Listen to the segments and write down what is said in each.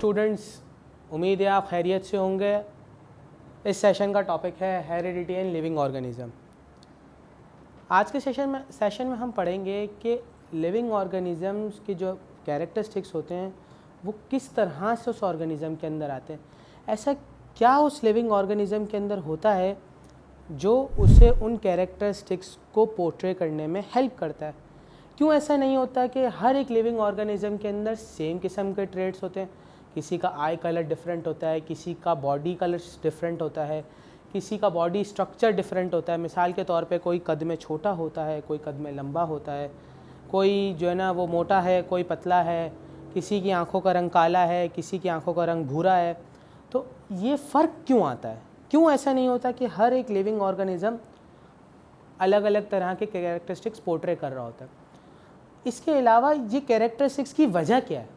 Students, उम्मीद है आप खैरियत से होंगे। इस सेशन का टॉपिक है हेरिडिटी एंड लिविंग ऑर्गेनिज्म। आज के सेशन में हम पढ़ेंगे कि लिविंग ऑर्गेनिजम्स के जो कैरेक्टरिस्टिक्स होते हैं वो किस तरह से उस ऑर्गेनिज़म के अंदर आते हैं। ऐसा क्या उस लिविंग ऑर्गेनिज़म के अंदर होता है जो उसे उन कैरेक्टरिस्टिक्स को पोर्ट्रे करने में हेल्प करता है। क्यों ऐसा नहीं होता कि हर एक लिविंग ऑर्गेनिज़म के अंदर सेम किस्म के ट्रेड्स होते हैं। किसी का आई कलर डिफरेंट होता है, किसी का बॉडी कलर डिफरेंट होता है, किसी का बॉडी स्ट्रक्चर डिफरेंट होता है। मिसाल के तौर पे कोई कद में छोटा होता है, कोई कद में लंबा होता है, कोई जो है ना वो मोटा है, कोई पतला है, किसी की आंखों का रंग काला है, किसी की आंखों का रंग भूरा है। तो ये फ़र्क क्यों आता है? क्यों ऐसा नहीं होता कि हर एक लिविंग ऑर्गेनिज़म अलग अलग तरह के कैरेक्टरिस्टिक्स पोर्ट्रे कर रहा होता है? इसके अलावा ये कैरेक्टरिस्टिक्स की वजह क्या है,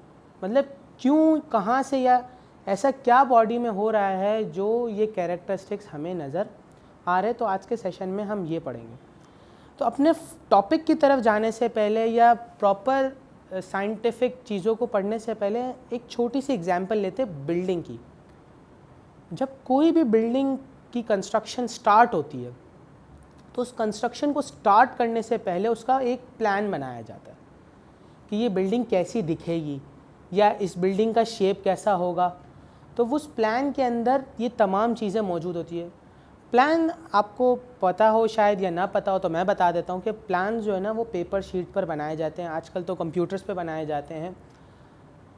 मतलब क्यों, कहाँ से, या ऐसा क्या बॉडी में हो रहा है जो ये कैरेक्टरिस्टिक्स हमें नज़र आ रहे हैं। तो आज के सेशन में हम ये पढ़ेंगे। तो अपने टॉपिक की तरफ जाने से पहले या प्रॉपर साइंटिफिक चीज़ों को पढ़ने से पहले एक छोटी सी एग्जांपल लेते हैं बिल्डिंग की। जब कोई भी बिल्डिंग की कंस्ट्रक्शन स्टार्ट होती है तो उस कंस्ट्रक्शन को स्टार्ट करने से पहले उसका एक प्लान बनाया जाता है कि ये बिल्डिंग कैसी दिखेगी या इस बिल्डिंग का शेप कैसा होगा। तो उस प्लान के अंदर ये तमाम चीज़ें मौजूद होती है। प्लान आपको पता हो शायद या ना पता हो तो मैं बता देता हूँ कि प्लान जो है ना वो पेपर शीट पर बनाए जाते हैं, आजकल तो कंप्यूटर्स पे बनाए जाते हैं।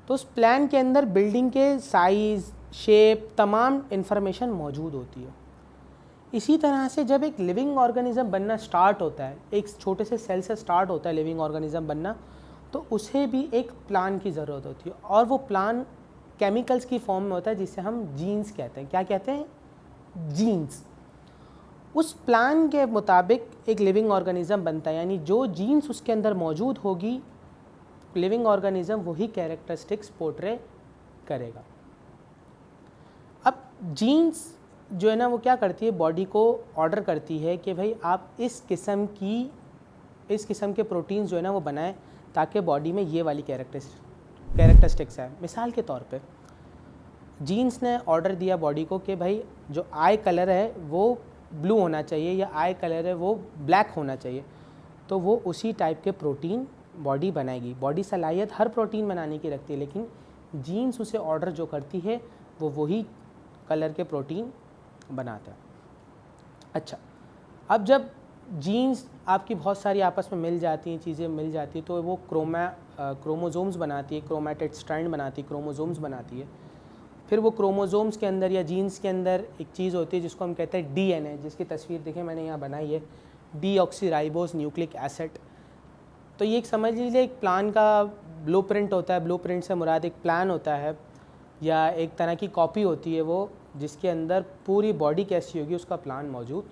तो उस प्लान के अंदर बिल्डिंग के साइज़, शेप, तमाम इन्फॉर्मेशन मौजूद होती है। इसी तरह से जब एक लिविंग ऑर्गेनिज़म बनना स्टार्ट होता है, एक छोटे से सेल से स्टार्ट होता है लिविंग ऑर्गेनिज़म बनना, तो उसे भी एक प्लान की ज़रूरत होती है। और वो प्लान केमिकल्स की फॉर्म में होता है जिसे हम जीन्स कहते हैं। क्या कहते हैं? जीन्स। उस प्लान के मुताबिक एक लिविंग ऑर्गेनिज़म बनता है, यानी जो जीन्स उसके अंदर मौजूद होगी लिविंग ऑर्गेनिज़म वही कैरेक्टरिस्टिक्स पोर्ट्रे करेगा। अब जीन्स जो है ना वो क्या करती है, बॉडी को ऑर्डर करती है कि भाई आप इस किस्म के प्रोटीन्स जो है ना वो बनाएं ताकि बॉडी में ये वाली कैरेक्टरिस्टिक्स है। मिसाल के तौर पे जीन्स ने ऑर्डर दिया बॉडी को कि भाई जो आई कलर है वो ब्लू होना चाहिए या आई कलर है वो ब्लैक होना चाहिए, तो वो उसी टाइप के प्रोटीन बॉडी बनाएगी। बॉडी सलाहियत हर प्रोटीन बनाने की रखती है, लेकिन जीन्स उसे ऑर्डर जो करती है वो वही कलर के प्रोटीन बनाता है। अच्छा, अब जब जीन्स आपकी बहुत सारी आपस में मिल जाती हैं, चीज़ें मिल जाती हैं, तो वो क्रोमोसोम्स बनाती है, क्रोमैटिड स्ट्रैंड बनाती है, क्रोमोसोम्स बनाती है। फिर वो क्रोमोसोम्स के अंदर या जीन्स के अंदर एक चीज़ होती है जिसको हम कहते हैं डीएनए, जिसकी तस्वीर देखें मैंने यहाँ बनाई है, डीऑक्सीराइबोस न्यूक्लिक एसिड। तो ये एक समझ लीजिए एक प्लान का ब्लूप्रिंट होता है। ब्लूप्रिंट से मुराद एक प्लान होता है या एक तरह की कॉपी होती है वो, जिसके अंदर पूरी बॉडी कैसी होगी उसका प्लान मौजूद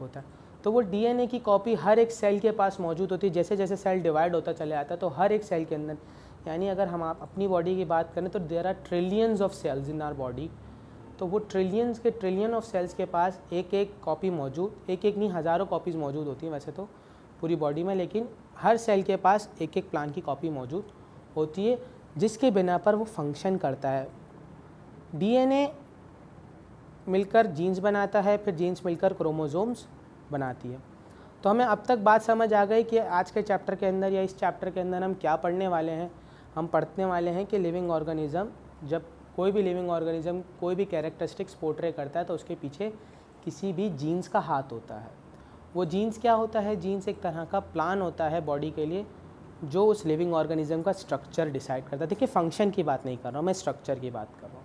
होता है। तो वो डीएनए की कॉपी हर एक सेल के पास मौजूद होती है। जैसे जैसे सेल डिवाइड होता चले आता है तो हर एक सेल के अंदर, यानी अगर हम आप अपनी बॉडी की बात करें तो there are trillions of cells in our body. तो वो ट्रिलियन ऑफ सेल्स के पास एक एक कॉपी मौजूद, एक एक नहीं हज़ारों कॉपीज़ मौजूद होती हैं वैसे तो पूरी बॉडी में, लेकिन हर सेल के पास एक एक प्लान की कॉपी मौजूद होती है जिसके बिना पर वो फंक्शन करता है। डीएनए मिलकर जीन्स बनाता है, फिर जीन्स मिलकर क्रोमोसोम्स बनाती है। तो हमें अब तक बात समझ आ गई कि आज के चैप्टर के अंदर या इस चैप्टर के अंदर हम क्या पढ़ने वाले हैं। हम पढ़ने वाले हैं कि लिविंग ऑर्गेनिज़म, जब कोई भी लिविंग ऑर्गेनिज़म कोई भी कैरेक्टरिस्टिक्स पोर्ट्रे करता है तो उसके पीछे किसी भी जीन्स का हाथ होता है। वो जीन्स क्या होता है? जीन्स एक तरह का प्लान होता है बॉडी के लिए जो उस लिविंग ऑर्गेनिज़म का स्ट्रक्चर डिसाइड करता है। देखिए फंक्शन की बात नहीं कर रहा हूँ मैं, स्ट्रक्चर की बात कर रहा हूँ।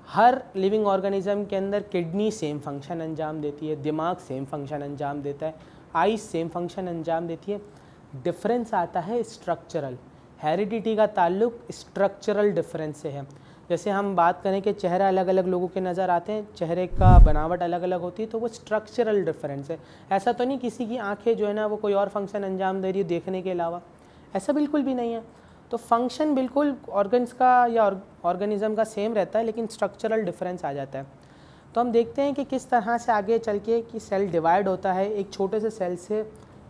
हर लिविंग ऑर्गेनिज़म के अंदर किडनी सेम फंक्शन अंजाम देती है, दिमाग सेम फंक्शन अंजाम देता है, आईज सेम फंक्शन अंजाम देती है। डिफरेंस आता है स्ट्रक्चरल। हेरिडिटी का ताल्लुक स्ट्रक्चरल डिफरेंस से है। जैसे हम बात करें कि चेहरा अलग अलग लोगों के नज़र आते हैं, चेहरे का बनावट अलग अलग होती है, तो वो स्ट्रक्चरल डिफरेंस है। ऐसा तो नहीं किसी की आंखें जो है ना वो कोई और फंक्शन अंजाम दे रही है देखने के अलावा, ऐसा बिल्कुल भी नहीं है। तो फंक्शन बिल्कुल ऑर्गन्स का या ऑर्गेनिज़म का सेम रहता है, लेकिन स्ट्रक्चरल डिफरेंस आ जाता है। तो हम देखते हैं कि किस तरह से आगे चल के कि सेल डिवाइड होता है, एक छोटे से सेल से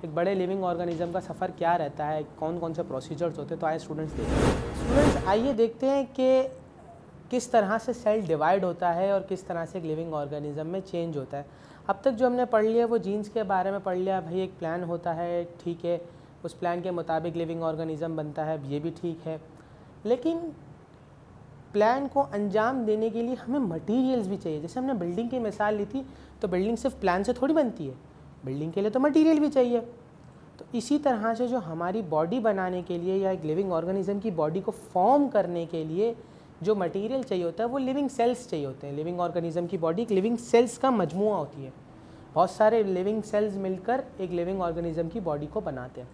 एक बड़े लिविंग ऑर्गेनिज्म का सफ़र क्या रहता है, कौन कौन से प्रोसीजर्स होते हैं। तो आइए स्टूडेंट्स देखते हैं। स्टूडेंट्स आइए देखते हैं कि किस तरह से सेल डिवाइड होता है और किस तरह से एक लिविंग ऑर्गेनिज्म में चेंज होता है। अब तक जो हमने पढ़ लिया वो जीन्स के बारे में पढ़ लिया, भाई एक प्लान होता है, ठीक है, उस प्लान के मुताबिक लिविंग ऑर्गेनिज्म बनता है, ये भी ठीक है, लेकिन प्लान को अंजाम देने के लिए हमें मटेरियल्स भी चाहिए। जैसे हमने बिल्डिंग की मिसाल ली थी, तो बिल्डिंग सिर्फ प्लान से थोड़ी बनती है, बिल्डिंग के लिए तो मटेरियल भी चाहिए। तो इसी तरह से जो हमारी बॉडी बनाने के लिए या एक लिविंग ऑर्गेनिज्म की बॉडी को फॉर्म करने के लिए जो मटेरियल चाहिए होता है वो लिविंग सेल्स चाहिए होते हैं। लिविंग ऑर्गेनिज्म की बॉडी एक लिविंग सेल्स का मजमुआ होती है, बहुत सारे लिविंग सेल्स मिलकर एक लिविंग ऑर्गेनिज्म की बॉडी को बनाते हैं।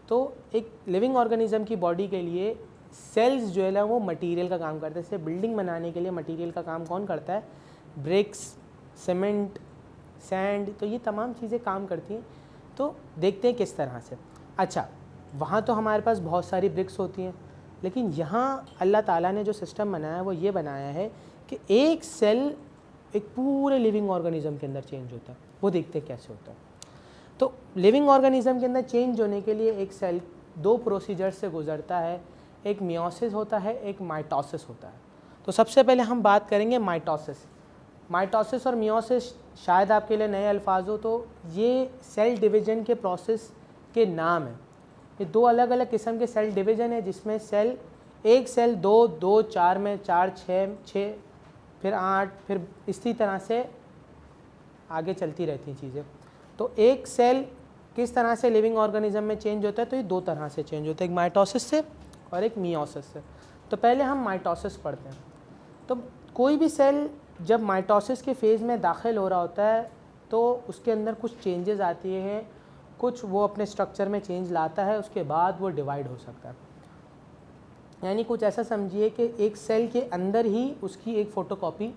तो एक लिविंग ऑर्गेनिज्म की बॉडी के लिए सेल्स जो है ना वो मटेरियल का काम करते हैं। जैसे बिल्डिंग बनाने के लिए मटेरियल का काम कौन करता है? ब्रिक्स, सीमेंट, सैंड, तो ये तमाम चीज़ें काम करती हैं। तो देखते हैं किस तरह से। अच्छा, वहाँ तो हमारे पास बहुत सारी ब्रिक्स होती हैं, लेकिन यहाँ अल्लाह ताला ने जो सिस्टम बनाया है वो ये बनाया है कि एक सेल एक पूरे लिविंग ऑर्गेनिज्म के अंदर चेंज होता है। वो देखते हैं कैसे होता है। तो लिविंग ऑर्गेनिज्म के अंदर चेंज होने के लिए एक सेल दो प्रोसीजर से गुजरता है, एक मियोसिस होता है, एक माइटोसिस होता है। तो सबसे पहले हम बात करेंगे माइटोसिस। माइटोसिस और मियोसिस शायद आपके लिए नए अल्फाज हो, तो ये सेल डिवीजन के प्रोसेस के नाम हैं। ये दो अलग अलग किस्म के सेल डिवीजन है, जिसमें सेल एक सेल 2, 2, 4 में 4, 6, फिर 8, फिर इसी तरह से आगे चलती रहती हैं चीज़ें। तो एक सेल किस तरह से लिविंग ऑर्गेनिज्म में चेंज होता है? तो ये दो तरह से चेंज होता है, एक माइटोसिस से और एक मियोसिस से। तो पहले हम माइटोसिस पढ़ते हैं। तो कोई भी सेल जब माइटोसिस के फेज़ में दाखिल हो रहा होता है तो उसके अंदर कुछ चेंजेस आती हैं, कुछ वो अपने स्ट्रक्चर में चेंज लाता है, उसके बाद वो डिवाइड हो सकता है। यानी कुछ ऐसा समझिए कि एक सेल के अंदर ही उसकी एक फ़ोटोकॉपी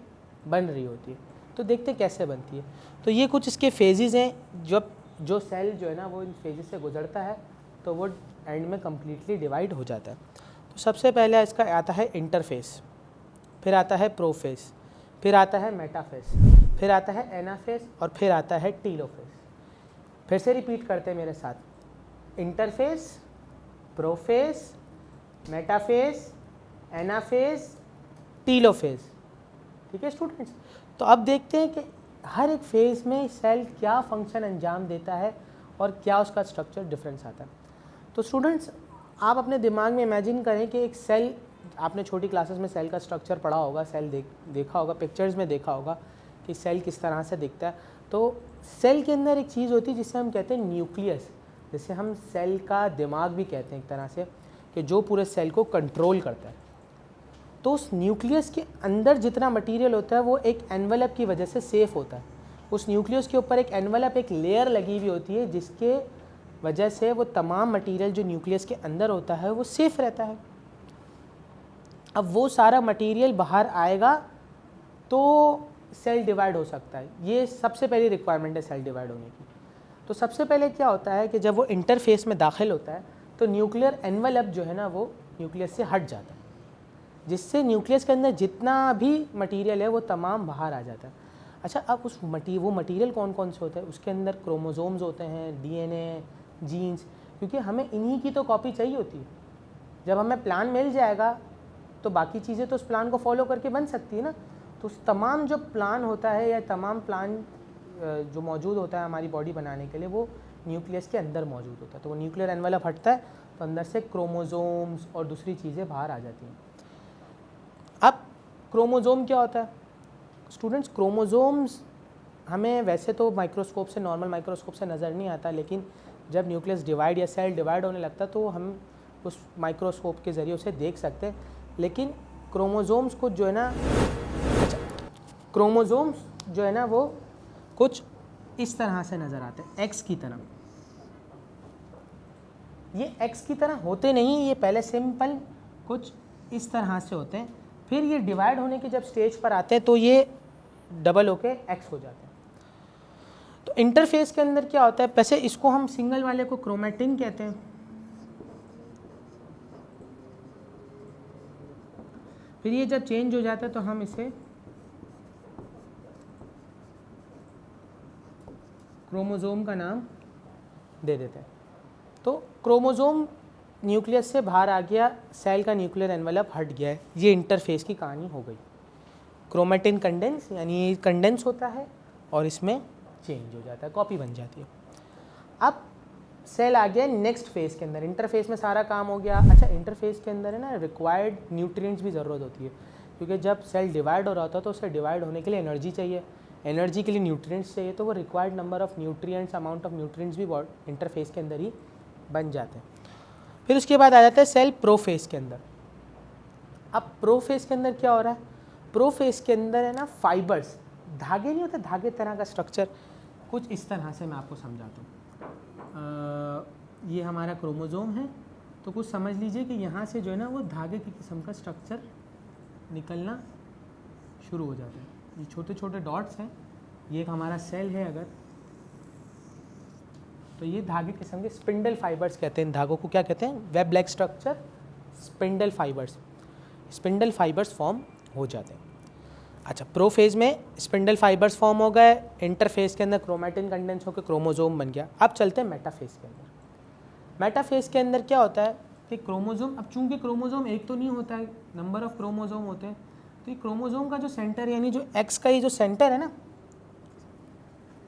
बन रही होती है। तो देखते कैसे बनती है। तो ये कुछ इसके फेजेस हैं। जब जो सेल जो है ना वो इन फेजेस से गुजरता है तो वो एंड में कम्प्लीटली डिवाइड हो जाता है। तो सबसे पहले इसका आता है इंटरफेस, फिर आता है प्रोफेस, फिर आता है मेटाफेस, फिर आता है एनाफेस और फिर आता है टीलोफेस। फिर से रिपीट करते हैं मेरे साथ, interface, profess, metaphase, anaphase, telophase. ठीक है स्टूडेंट्स। तो अब देखते हैं कि हर एक फेज़ में सेल क्या फंक्शन अंजाम देता है और क्या उसका स्ट्रक्चर डिफरेंस आता है। तो स्टूडेंट्स, आप अपने दिमाग में इमेजिन करें कि एक सेल, आपने छोटी क्लासेस में सेल का स्ट्रक्चर पढ़ा होगा, सेल देखा होगा, पिक्चर्स में देखा होगा कि सेल किस तरह से दिखता है। तो सेल के अंदर एक चीज़ होती है जिसे हम कहते हैं न्यूक्लियस, जिसे हम सेल का दिमाग भी कहते हैं एक तरह से, कि जो पूरे सेल को कंट्रोल करता है। तो उस न्यूक्लियस के अंदर जितना मटेरियल होता है वो एक एनवेलप की वजह से सेफ़ होता है। उस न्यूक्लियस के ऊपर एक एनवेलप, एक लेयर लगी हुई होती है, जिसके वजह से वो तमाम मटेरियल जो न्यूक्लियस के अंदर होता है वो सेफ़ रहता है। अब वो सारा मटेरियल बाहर आएगा तो सेल डिवाइड हो सकता है। ये सबसे पहली रिक्वायरमेंट है सेल डिवाइड होने की। तो सबसे पहले क्या होता है कि जब वो इंटरफेस में दाखिल होता है तो न्यूक्लियर एनवेलप जो है ना वो न्यूक्लियस से हट जाता है, जिससे न्यूक्लियस के अंदर जितना भी मटेरियल है वो तमाम बाहर आ जाता है। अच्छा, अब वो मटेरियल कौन कौन से होते हैं? उसके अंदर क्रोमोसोम्स होते हैं, डीएनए, जीन्स, क्योंकि हमें इन्हीं की तो कॉपी चाहिए होती है। जब हमें प्लान मिल जाएगा तो बाकी चीज़ें तो उस प्लान को फॉलो करके बन सकती है ना। तो उस तमाम जो प्लान होता है या तमाम प्लान जो मौजूद होता है हमारी बॉडी बनाने के लिए वो न्यूक्लियस के अंदर मौजूद होता है। तो वो न्यूक्लियर एनवेलप हटता है तो अंदर से क्रोमोसोम्स और दूसरी चीज़ें बाहर आ जाती हैं। अब क्रोमोसोम क्या होता है स्टूडेंट्स? क्रोमोसोम्स हमें वैसे तो माइक्रोस्कोप से, नॉर्मल माइक्रोस्कोप से नज़र नहीं आता, लेकिन जब न्यूक्लियस डिवाइड या सेल डिवाइड होने लगता है तो हम उस माइक्रोस्कोप के ज़रिए उसे देख सकते हैं। लेकिन क्रोमोसोम्स को जो है ना, अच्छा, क्रोमोसोम्स जो है ना वो कुछ इस तरह से नज़र आते हैं, एक्स की तरह। ये एक्स की तरह होते नहीं, ये पहले सिंपल कुछ इस तरह से होते हैं, फिर ये डिवाइड होने के जब स्टेज पर आते हैं तो ये डबल होके एक्स हो जाते हैं। तो इंटरफेस के अंदर क्या होता है? वैसे इसको हम सिंगल वाले को क्रोमेटिन कहते हैं, फिर ये जब चेंज हो जाता है तो हम इसे क्रोमोसोम का नाम दे देते हैं। तो क्रोमोसोम न्यूक्लियस से बाहर आ गया, सेल का न्यूक्लियर एनवेलप हट गया है, ये इंटरफेस की कहानी हो गई। क्रोमेटिन कंडेंस यानी कंडेंस होता है और इसमें चेंज हो जाता है, कॉपी बन जाती है। अब सेल आ गया नेक्स्ट फेज़ के अंदर, इंटरफेस में सारा काम हो गया। अच्छा, इंटरफेस के अंदर है ना रिक्वायर्ड न्यूट्रिएंट्स भी ज़रूरत होती है, क्योंकि जब सेल डिवाइड हो रहा होता है तो उसे डिवाइड होने के लिए एनर्जी चाहिए, एनर्जी के लिए न्यूट्रिएंट्स चाहिए, तो वो required number of nutrients, amount of nutrients भी इंटरफेस के अंदर ही बन जाते हैं। फिर उसके बाद आ जाता है सेल प्रोफेज के अंदर। अब प्रोफेज के अंदर क्या हो रहा है, प्रोफेज के अंदर है ना फाइबर्स, धागे नहीं होते, धागे तरह का स्ट्रक्चर कुछ इस तरह से मैं आपको समझाता हूँ। ये हमारा क्रोमोजोम है, तो कुछ समझ लीजिए कि यहाँ से जो है ना वो धागे की किस्म का स्ट्रक्चर निकलना शुरू हो जाता है। ये छोटे छोटे डॉट्स हैं, ये एक हमारा सेल है अगर, तो ये धागे किस्म के स्पिंडल फाइबर्स कहते हैं, इन धागों को क्या कहते हैं, web like structure, spindle fibres, spindle fibres form हो जाते हैं। अच्छा, प्रोफेज में स्पिंडल फाइबर्स फॉर्म हो गए, इंटरफेज के अंदर क्रोमेटिन कंडेंस होकर क्रोमोजोम बन गया। अब चलते हैं मेटाफेज के अंदर। मेटाफेज के अंदर क्या होता है कि क्रोमोजोम, अब चूंकि क्रोमोजोम एक तो नहीं होता है, नंबर ऑफ क्रोमोजोम होते हैं, तो ये क्रोमोजोम का जो सेंटर यानी जो एक्स का ये जो सेंटर है ना,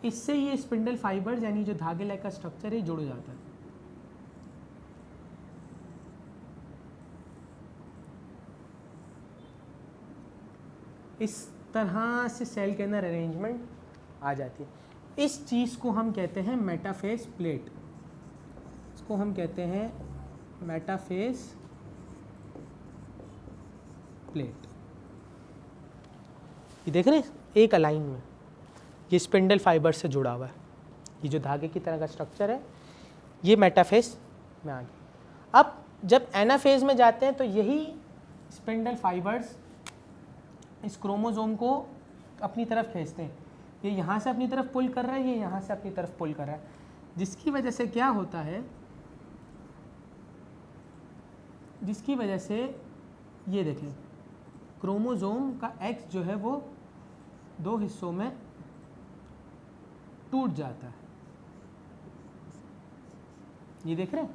इससे ये स्पिंडल फाइबर्स यानी जो धागे लाइक का स्ट्रक्चर है जुड़ जाता है। इस तरह से सेल के अंदर अरेंजमेंट आ जाती है। इस चीज़ को हम कहते हैं मेटाफेज प्लेट, इसको हम कहते हैं मेटाफेज प्लेट। ये देख रहे हैं एक अलाइन में, ये स्पिंडल फाइबर से जुड़ा हुआ है, ये जो धागे की तरह का स्ट्रक्चर है ये मेटाफेज में आ गया। अब जब एनाफेज में जाते हैं तो यही स्पिंडल फाइबर्स इस क्रोमोजोम को अपनी तरफ खींचते हैं, ये यहाँ से अपनी तरफ पुल कर रहा है, ये यहाँ से अपनी तरफ पुल कर रहा है, जिसकी वजह से क्या होता है, जिसकी वजह से ये देखें क्रोमोजोम का एक्स जो है वो दो हिस्सों में टूट जाता है। ये देख रहे हैं,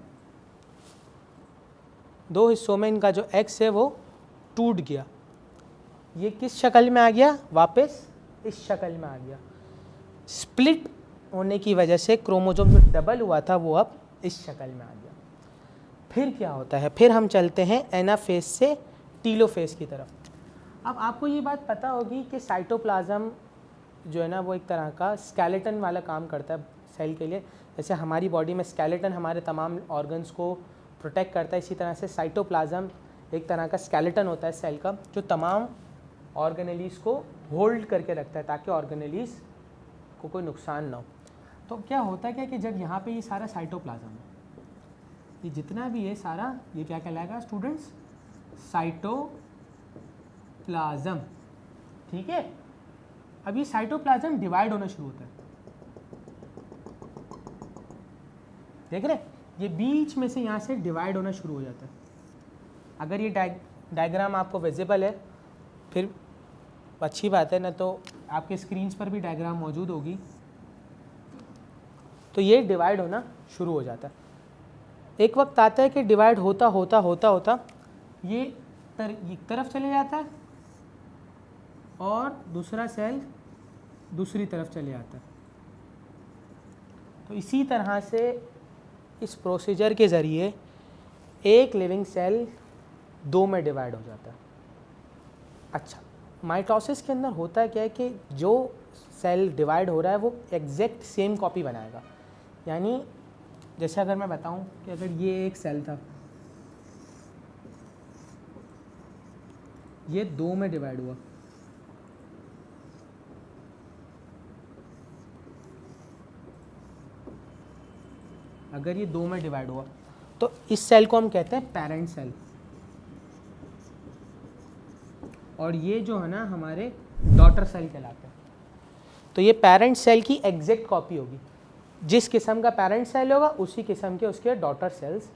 दो हिस्सों में इनका जो एक्स है वो टूट गया। ये किस शक्ल में आ गया, वापस इस शक्ल में आ गया। स्प्लिट होने की वजह से क्रोमोजोम जो डबल हुआ था वो अब इस शक्ल में आ गया। फिर क्या होता है, फिर हम चलते हैं एनाफेज से टीलोफेज की तरफ। अब आपको ये बात पता होगी कि साइटोप्लाज्म जो है ना वो एक तरह का स्केलेटन वाला काम करता है सेल के लिए। जैसे हमारी बॉडी में स्केलेटन हमारे तमाम ऑर्गन्स को प्रोटेक्ट करता है, इसी तरह से साइटोप्लाज्म एक तरह का स्केलेटन होता है सेल का, जो तमाम ऑर्गेनेलीज को होल्ड करके रखता है ताकि ऑर्गेनेलीज को कोई नुकसान ना हो। तो क्या होता है कि जब यहाँ पे ये सारा साइटोप्लाज्म है, ये जितना भी है सारा, ये क्या कहलाएगा स्टूडेंट्स, साइटोप्लाज्म। ठीक है, अब ये साइटोप्लाज्म डिवाइड होना शुरू होता है, देख रहे, ये बीच में से यहाँ से डिवाइड होना शुरू हो जाता है। अगर ये डायग्राम आपको विजिबल है फिर अच्छी बात है, ना तो आपके स्क्रीन्स पर भी डायग्राम मौजूद होगी। तो ये डिवाइड होना शुरू हो जाता है। एक वक्त आता है कि डिवाइड होता होता होता होता ये एक तरफ चले जाता है और दूसरा सेल दूसरी तरफ चले जाता है। तो इसी तरह से इस प्रोसीजर के ज़रिए एक लिविंग सेल दो में डिवाइड हो जाता है। अच्छा, माइटोसिस के अंदर होता है क्या है कि जो सेल डिवाइड हो रहा है वो एग्जैक्ट सेम कॉपी बनाएगा। यानी जैसे अगर मैं बताऊं कि अगर ये एक सेल था, ये दो में डिवाइड हुआ, अगर ये दो में डिवाइड हुआ तो इस सेल को हम कहते हैं पेरेंट सेल, और ये जो है ना हमारे डॉटर सेल कहलाते हैं। तो ये पेरेंट सेल की एग्जैक्ट कॉपी होगी, जिस किस्म का पेरेंट सेल होगा उसी किस्म के उसके डॉटर सेल्स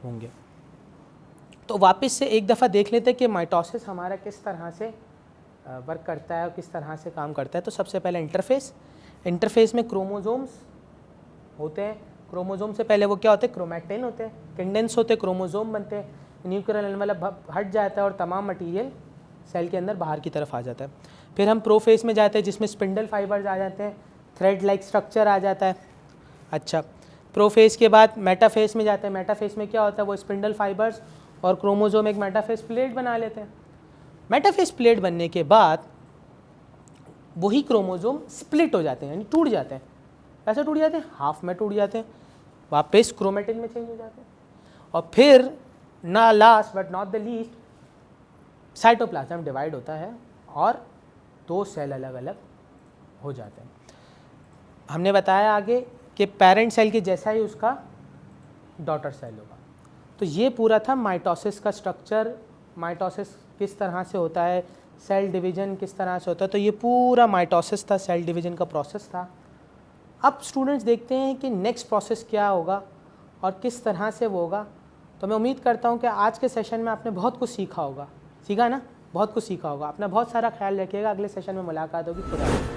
होंगे। तो वापस से एक दफ़ा देख लेते हैं कि माइटोसिस हमारा किस तरह से वर्क करता है और किस तरह से काम करता है। तो सबसे पहले इंटरफेस में क्रोमोजोम्स होते हैं, क्रोमोसोम से पहले वो क्या होते हैं, क्रोमैटिन होते हैं, कंडेंस होते हैं, क्रोमोसोम बनते हैं, न्यूक्लियर एनवेलप हट जाता है और तमाम मटेरियल सेल के अंदर बाहर की तरफ आ जाता है। फिर हम प्रोफेज में जाते हैं जिसमें स्पिंडल फाइबर्स आ जाते हैं, थ्रेड लाइक स्ट्रक्चर आ जाता है। अच्छा, प्रोफेज के बाद मेटाफेज में जाते हैं। मेटाफेज में क्या होता है, वो स्पिंडल फाइबर्स और क्रोमोसोम एक मेटाफेज प्लेट बना लेते हैं। मेटाफेज प्लेट बनने के बाद वही क्रोमोसोम स्प्लिट हो जाते हैं, यानी टूट जाते हैं। कैसे टूट जाते हैं, हाफ में टूट जाते हैं, वापस क्रोमेटिन में चेंज हो जाते हैं। और फिर ना last but not the least cytoplasm divide होता है और 2 सेल अलग अलग हो जाते हैं। हमने बताया आगे कि पेरेंट सेल के जैसा ही उसका डॉटर सेल होगा। तो ये पूरा था माइटोसिस का स्ट्रक्चर, माइटोसिस किस तरह से होता है, सेल डिवीजन किस तरह से होता है। तो ये पूरा माइटोसिस था, सेल डिवीजन का प्रोसेस था। अब स्टूडेंट्स देखते हैं कि नेक्स्ट प्रोसेस क्या होगा और किस तरह से वो होगा। तो मैं उम्मीद करता हूँ कि आज के सेशन में आपने बहुत कुछ सीखा होगा, सीखा ना, बहुत कुछ सीखा होगा। अपना बहुत सारा ख्याल रखिएगा, अगले सेशन में मुलाकात होगी। खुदा हाफ़िज़।